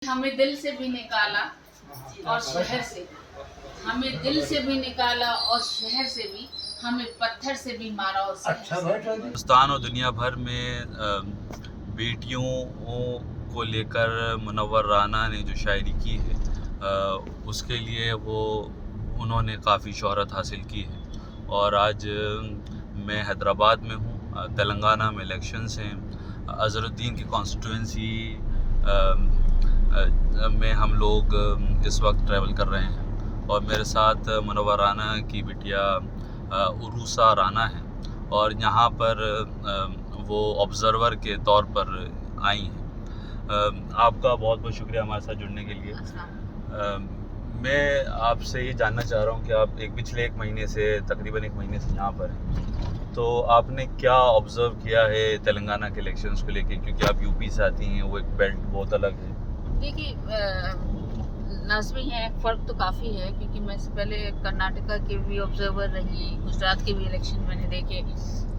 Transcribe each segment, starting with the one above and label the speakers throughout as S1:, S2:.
S1: हमें दिल से भी निकाला और शहर से हमें दिल से भी निकाला और शहर से भी हमें पत्थर से भी मारा और
S2: हिंदुस्तान और दुनिया भर में बेटियों को लेकर मुनव्वर राना ने जो शायरी की है उसके लिए उन्होंने काफ़ी शोहरत हासिल की है। और आज मैं हैदराबाद में हूँ, तेलंगाना में इलेक्शंस हैं। अज़रुद्दीन की कॉन्स्टिट्यूंसी में हम लोग इस वक्त ट्रैवल कर रहे हैं और मेरे साथ मुनव्वर राना की बिटिया उरूसा राना है और यहाँ पर वो ऑब्ज़र्वर के तौर पर आई हैं। आपका बहुत बहुत शुक्रिया हमारे साथ जुड़ने के लिए। मैं आपसे ये जानना चाह रहा हूँ कि आप पिछले एक महीने से तकरीबन एक महीने से यहाँ पर हैं, तो आपने क्या ऑब्ज़र्व किया है तेलंगाना के इलेक्शंस को लेके, क्योंकि आप यूपी से आती हैं, वो एक बेल्ट बहुत अलग है।
S1: देखिए, लाजमी है, फ़र्क तो काफ़ी है क्योंकि मैं इससे पहले कर्नाटका के भी ऑब्जर्वर रही, गुजरात के भी इलेक्शन मैंने देखे,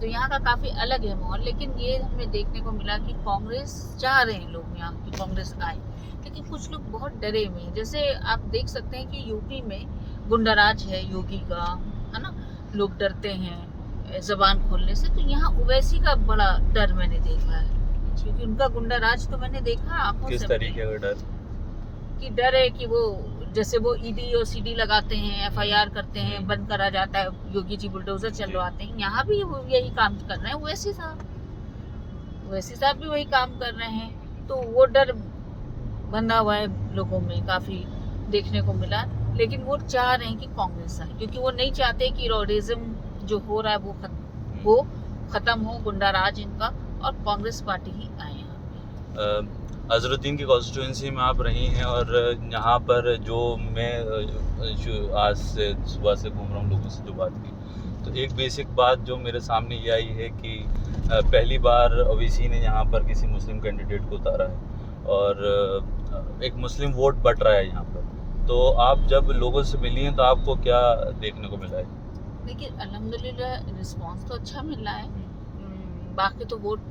S1: तो यहाँ का काफ़ी अलग है माहौल। लेकिन ये हमें देखने को मिला कि कांग्रेस चाह रहे हैं लोग यहाँ की कांग्रेस आए, लेकिन कुछ लोग बहुत डरे हुए हैं। जैसे आप देख सकते हैं कि यूपी में गुंडाराज है योगी का, है ना, लोग डरते हैं ज़बान खोलने से। तो यहाँ ओवैसी का बड़ा डर मैंने देखा है, क्योंकि उनका गुंडाराज तो मैंने देखा आंखों से।
S2: किस तरीके का डर?
S1: कि डर है कि वो जैसे वो ईडी और सीडी लगाते हैं, एफआईआर करते हैं, बंद करा जाता है, योगी जी बुलडोजर चलवाते हैं। यहाँ भी वो यही काम कर रहे हैं, ओवैसी साहब भी वही काम कर रहे हैं। तो वो डर बंधा हुआ है लोगों में, काफी देखने को मिला। लेकिन वो चाह रहे हैं कि कांग्रेस आए, क्योंकि वो नहीं चाहते कि रोडिज्म जो हो रहा है वो खत्म हो, गुंडाराज इनका, और कांग्रेस पार्टी ही आए यहाँ।
S2: अज़रुद्दीन की कॉन्स्टिट्यूंसी में आप रही हैं और यहाँ पर जो मैं आज से सुबह से घूम रहा हूँ, लोगों से जो बात की, तो एक बेसिक बात जो मेरे सामने ये आई है कि पहली बार ओवैसी ने यहाँ पर किसी मुस्लिम कैंडिडेट को उतारा है और एक मुस्लिम वोट बट रहा है यहाँ पर। तो आप जब लोगों से मिली हैं तो आपको क्या देखने को मिला है?
S1: देखिए, अल्हम्दुलिल्लाह रिस्पांस तो अच्छा मिल रहा है। बाकी तो वोट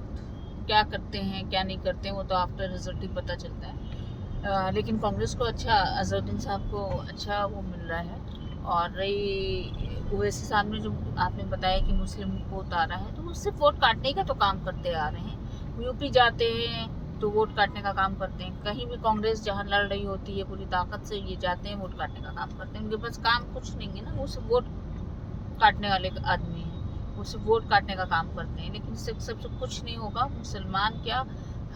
S1: क्या करते हैं क्या नहीं करते हैं वो तो आफ्टर रिजल्ट ही पता चलता है। लेकिन कांग्रेस को अच्छा, अज़रुद्दीन साहब को अच्छा वो मिल रहा है। और रही ओवैसी साहब ने जो आपने बताया कि मुस्लिम को उतारा है, तो वो सिर्फ वोट काटने का तो काम करते आ रहे हैं। यूपी जाते हैं तो वोट काटने का काम करते हैं, कहीं भी कांग्रेस जहाँ लड़ रही होती है पूरी ताकत से, ये जाते हैं वोट काटने का काम करते हैं। उनके पास काम कुछ नहीं है ना, वो सिर्फ वोट काटने वाले आदमी हैं, वो सिर्फ वोट काटने का काम करते हैं। लेकिन सबसे कुछ नहीं होगा। मुसलमान क्या,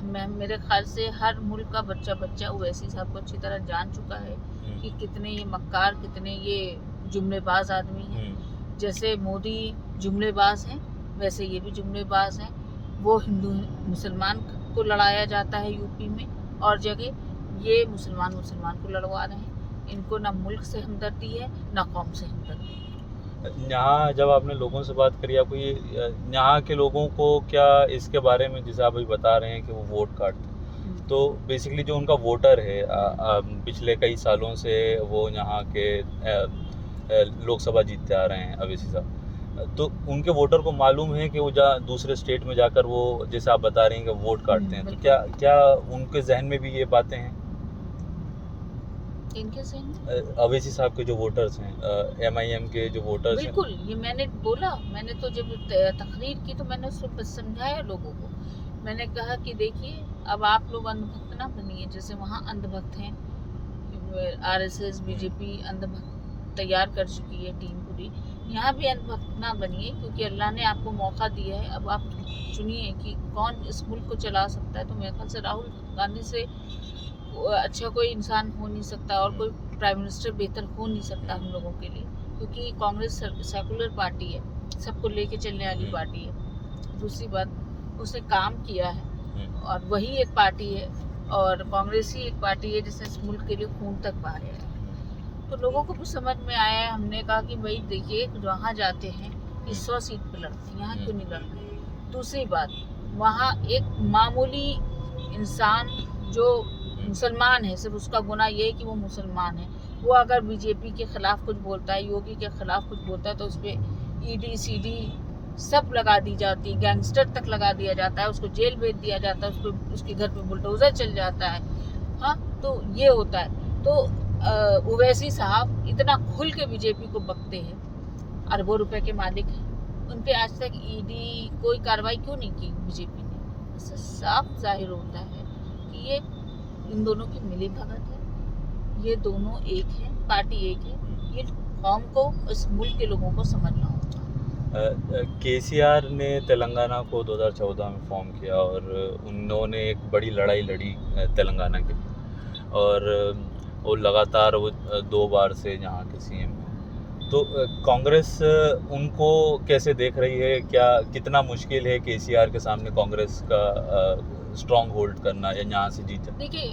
S1: मेरे ख्याल से हर मुल्क का बच्चा ओवैसी साहब को अच्छी तरह जान चुका है कि कितने ये मक्कार, कितने ये जुमलेबाज आदमी हैं। जैसे मोदी जुमलेबाज हैं, वैसे ये भी जुमलेबाज हैं। वो हिंदू मुसलमान को लड़ाया जाता है यूपी में और जगह, ये मुसलमान को लड़वा रहे हैं। इनको ना मुल्क से हमदर्दी है ना कौम से हमदर्दी है।
S2: यहाँ जब आपने लोगों से बात करी, आपको ये यहाँ के लोगों को क्या इसके बारे में, जैसे आप अभी बता रहे हैं कि वो वोट काटते हैं, तो बेसिकली जो उनका वोटर है पिछले कई सालों से वो यहाँ के लोकसभा जीतते आ रहे हैं ओवैसी साहब, तो उनके वोटर को मालूम है कि वो दूसरे स्टेट में जाकर वो, जैसे आप बता रहे हैं कि वोट काटते हैं, तो क्या उनके जहन में भी ये बातें हैं?
S1: इनके जहन
S2: ओवैसी साहब के जो वोटर्स हैं, MIM के जो वोटर्स हैं।
S1: बिल्कुल, ये मैंने बोला, मैंने तो जब तकरीर की तो मैंने उसको समझाया लोगों को। मैंने कहा कि देखिए, अब आप लोग अंधभक्त ना बनिए, जैसे वहाँ अंधभक्त हैं, RSS BJP अंधभक्त तैयार कर चुकी है टीम पूरी, यहाँ भी अंधभक्त ना बनिए, क्योंकि अल्लाह ने आपको मौका दिया है। अब आप चुनिए कि कौन इस मुल्क को चला सकता है। तो मेरे ख्याल से राहुल गांधी से अच्छा कोई इंसान हो नहीं सकता और कोई प्राइम मिनिस्टर बेहतर हो नहीं सकता हम लोगों के लिए, क्योंकि कांग्रेस सेकुलर पार्टी है, सबको लेके चलने वाली पार्टी है। दूसरी बात, उसने काम किया है और वही एक पार्टी है, और कांग्रेस ही एक पार्टी है जिसने इस मुल्क के लिए खून तक बहाया है। तो लोगों को भी समझ में आया है। हमने कहा कि भाई देखिए, वहाँ जाते हैं 100 सीट पर लड़ते हैं, यहाँ क्यों नहीं लड़ते। दूसरी बात, वहाँ एक मामूली इंसान जो मुसलमान है, सिर्फ उसका गुनाह ये है कि वो मुसलमान है, वो अगर बीजेपी के खिलाफ कुछ बोलता है, योगी के खिलाफ कुछ बोलता है, तो उस पर ED CD सब लगा दी जाती है, गैंगस्टर तक लगा दिया जाता है, उसको जेल भेज दिया जाता है, उसके घर पे बुलडोजर चल जाता है। हाँ, तो ये होता है। तो ओवैसी साहब इतना खुल के बीजेपी को बकते हैं, अरबों रुपए के मालिक हैं, उन पे आज तक ईडी कोई कार्रवाई क्यों नहीं की बीजेपी ने? इससे साफ जाहिर होता है कि ये इन दोनों की मिली भगत है, ये दोनों एक हैं, पार्टी एक है। ये कौम को, इस मुल्क के लोगों को समझना होगा।
S2: केसीआर ने तेलंगाना को 2014 में फॉर्म किया और उन्होंने एक बड़ी लड़ाई लड़ी तेलंगाना के लिए, और वो लगातार वो 2 बार से यहाँ के सीएम हैं। तो कांग्रेस उनको कैसे देख रही है? क्या कितना मुश्किल है केसीआर के सामने कांग्रेस का स्ट्रॉन्ग होल्ड करना या यहाँ से जीत जाना?
S1: देखिए,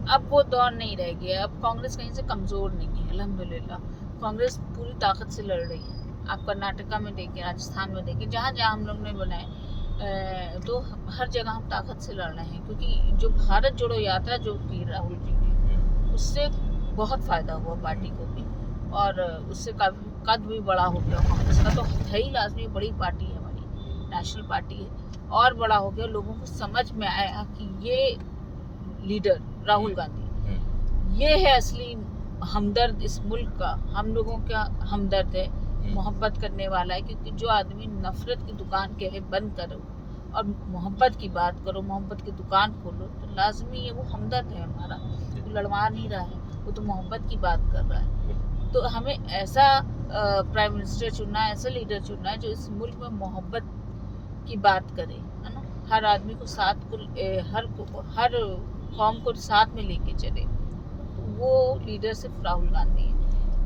S1: अब वो दौर नहीं रह गया। अब कांग्रेस कहीं से कमज़ोर नहीं है, अल्हम्दुलिल्लाह। कांग्रेस पूरी ताकत से लड़ रही है। आप कर्नाटका में देखिए, राजस्थान में देखिए, जहाँ जहाँ हम लोग ने बनाए, तो हर जगह हम ताकत से लड़ रहे हैं, क्योंकि जो भारत जोड़ो यात्रा जो की राहुल जी ने, उससे बहुत फ़ायदा हुआ पार्टी को भी, और उससे काफ़ी कद भी बड़ा हो गया कांग्रेस का। तो है ही लाजमी, बड़ी पार्टी है हमारी, नेशनल पार्टी है, और बड़ा हो गया। लोगों को समझ में आया कि ये लीडर राहुल गांधी, ये है असली हमदर्द इस मुल्क का, हम लोगों का हमदर्द है, मोहब्बत करने वाला है। क्योंकि जो आदमी नफरत की दुकान कहे बंद करो और मोहब्बत की बात करो, मोहब्बत की दुकान खोलो, तो लाजमी है वो हमदर्द है हमारा। वो लड़वा नहीं रहा है, वो तो मोहब्बत की बात कर रहा है। तो हमें ऐसा प्राइम मिनिस्टर चुनना है, ऐसा लीडर चुनना है जो इस मुल्क में मोहब्बत की बात करे, है ना। हर आदमी को साथ को, हर कौम को साथ में लेके चले। वो लीडर सिर्फ राहुल गांधी है।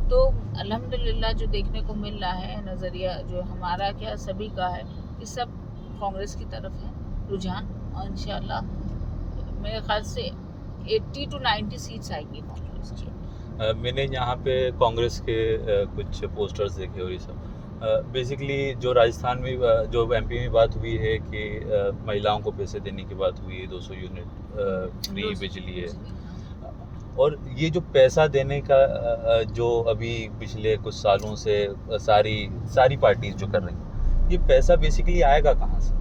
S1: तो अल्हम्दुलिल्लाह जो देखने को मिल रहा है, नज़रिया जो हमारा क्या सभी का है कि सब कांग्रेस की तरफ है रुझान, और इंशाल्लाह मेरे ख्याल से 80 to 90 सीट्स आएंगी कांग्रेस की।
S2: मैंने यहाँ पे कांग्रेस के कुछ पोस्टर्स देखे और ये सब बेसिकली जो राजस्थान में जो एमपी में बात हुई है कि महिलाओं को पैसे देने की बात हुई है, 200 यूनिट फ्री बिजली है, और ये जो पैसा देने का जो अभी पिछले कुछ सालों से सारी पार्टीज जो कर रही हैं, ये पैसा बेसिकली आएगा कहाँ से?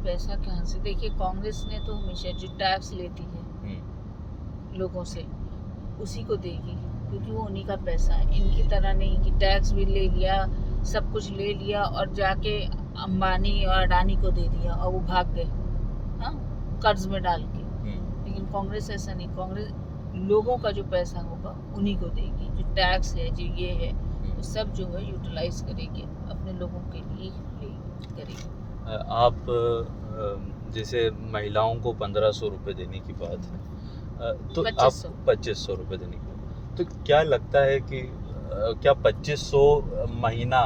S1: पैसा कहाँ से? देखिए, कांग्रेस ने तो हमेशा जो टैक्स लेती है लोगों से, उसी को देगी, क्योंकि वो उन्हीं का पैसा है। इनकी तरह नहीं कि टैक्स भी ले लिया, सब कुछ ले लिया और जाके अंबानी और अडानी को दे दिया और वो भाग गए, हाँ, कर्ज में डाल के। लेकिन कांग्रेस ऐसा नहीं। कांग्रेस लोगों का जो पैसा होगा उन्हीं को देगी। जो टैक्स है, जो ये है, वो सब जो है यूटिलाइज करेगी, अपने लोगों के लिए करेगी।
S2: आप जैसे महिलाओं को 1500 रुपये देने की बात है, तो
S1: 2500
S2: आप 2500 रुपये देने की बात, तो क्या लगता है कि क्या 2500 महीना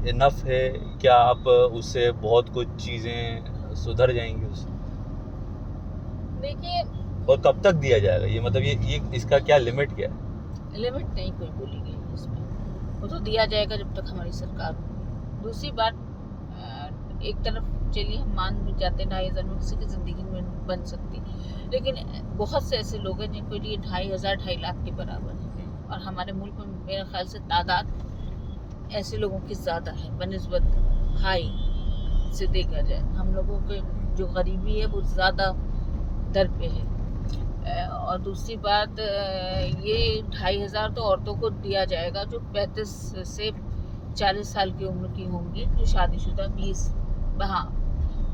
S2: इनफ है? क्या आप उससे बहुत कुछ चीज़ें सुधर जाएंगी उससे?
S1: देखिए,
S2: और कब तक दिया जाएगा ये, मतलब ये इसका क्या लिमिट क्या है?
S1: लिमिट नहीं कोई बोली गई है इसमें। वो तो दिया जाएगा जब तक हमारी सरकार हो। दूसरी बात, एक तरफ चलिए हम मान भी जाते हैं 2500 में किसी की ज़िंदगी में बन सकती, लेकिन बहुत से ऐसे लोग हैं जिनको लिए 2500 2.5 लाख के बराबर है। और हमारे मुल्क में मेरे ख्याल से तादाद ऐसे लोगों की ज़्यादा है बनिस्बत हाई से देखा जाए। हम लोगों के जो गरीबी है वो ज़्यादा दर पे है। और दूसरी बात, ये 2500 तो औरतों को दिया जाएगा जो 35 से 40 साल की उम्र की होंगी, जो शादीशुदा 20, हाँ,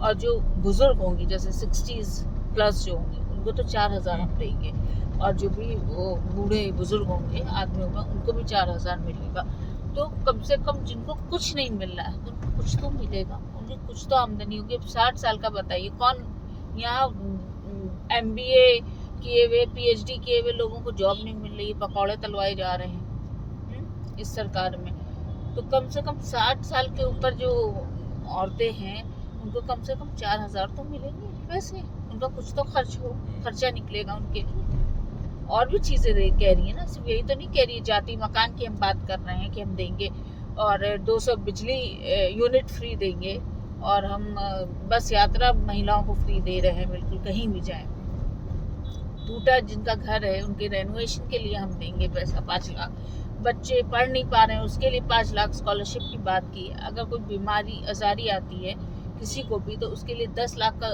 S1: और जो बुज़ुर्ग होंगी जैसे 60s प्लस जो होंगी उनको तो 4000 हम देंगे, और जो भी वो बूढ़े बुज़ुर्ग होंगे, आदमी होगा, उनको भी 4000 मिलेगा। तो कम से कम जिनको कुछ नहीं मिल रहा है उनको कुछ तो मिलेगा, उनकी कुछ तो आमदनी होगी। अब 60 साल का बताइए, कौन यहाँ MBA किए हुए, PhD किए हुए लोगों को जॉब नहीं मिल रही, पकौड़े तलवाए जा रहे हैं इस सरकार में। तो कम से कम 60 साल के ऊपर जो औरतें हैं उनको कम से कम 4000 तो मिलेंगे वैसे, उनका कुछ तो खर्चा निकलेगा उनके लिए। और भी चीज़ें कह रही है ना, सिर्फ यही तो नहीं कह रही है। जाति मकान की हम बात कर रहे हैं कि हम देंगे, और 200 बिजली यूनिट फ्री देंगे, और हम बस यात्रा महिलाओं को फ्री दे रहे हैं, बिल्कुल कहीं भी जाएं। टूटा जिनका घर है उनके रेनोवेशन के लिए हम देंगे पैसा 5 लाख। बच्चे पढ़ नहीं पा रहे हैं उसके लिए 5 लाख स्कॉलरशिप की बात की है। अगर कोई बीमारी आजारी आती है किसी को भी, तो उसके लिए 10 लाख का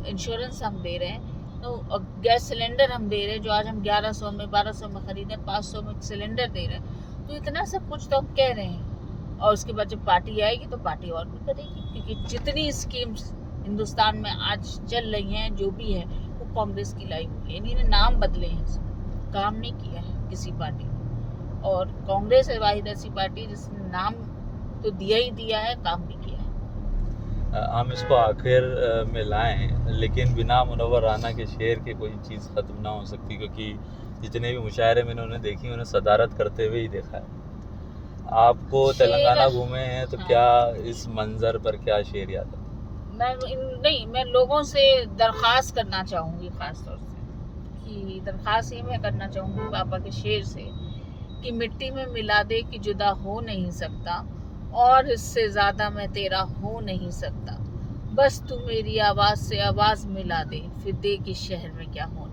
S1: इंश्योरेंस हम दे रहे हैं तो गैस सिलेंडर हम दे रहे हैं, जो आज हम 1100 में 1200 में खरीदे, 500 में सिलेंडर दे रहे हैं। तो इतना सब कुछ तो हम कह रहे हैं, और उसके बाद जब पार्टी आएगी तो पार्टी और भी करेगी, क्योंकि जितनी स्कीम्स हिंदुस्तान में आज चल रही हैं, जो भी है, वो कांग्रेस की लाई हुई है। इन्हीं ने नाम बदले हैं, काम नहीं किया है किसी पार्टी ने। और कांग्रेस है वाहिद ऐसी पार्टी जिसने नाम तो दिया ही दिया है, काम भी किया है।
S2: हम इसको आखिर में लाएं, लेकिन बिना मुनव्वर राना के शेर के कोई चीज़ ख़त्म ना हो सकती, क्योंकि जितने भी मुशायरे मैंने उन्हें देखी, उन्हें सदारत करते हुए ही देखा है। आपको
S1: शेर,
S2: तेलंगाना घूमे हैं तो
S1: हाँ।
S2: क्या इस मंज़र पर क्या शेर याद आता है?
S1: मैं लोगों से दरख्वास्त करना चाहूँगी, ख़ास तौर से कि दरख्वास्त ये मैं करना चाहूँगी पापा के शेर से कि मिट्टी में मिला दे कि जुदा हो नहीं सकता, और इससे ज़्यादा मैं तेरा हो नहीं सकता, बस तू मेरी आवाज़ से आवाज़ मिला दे, फिर दे कि शहर में क्या हो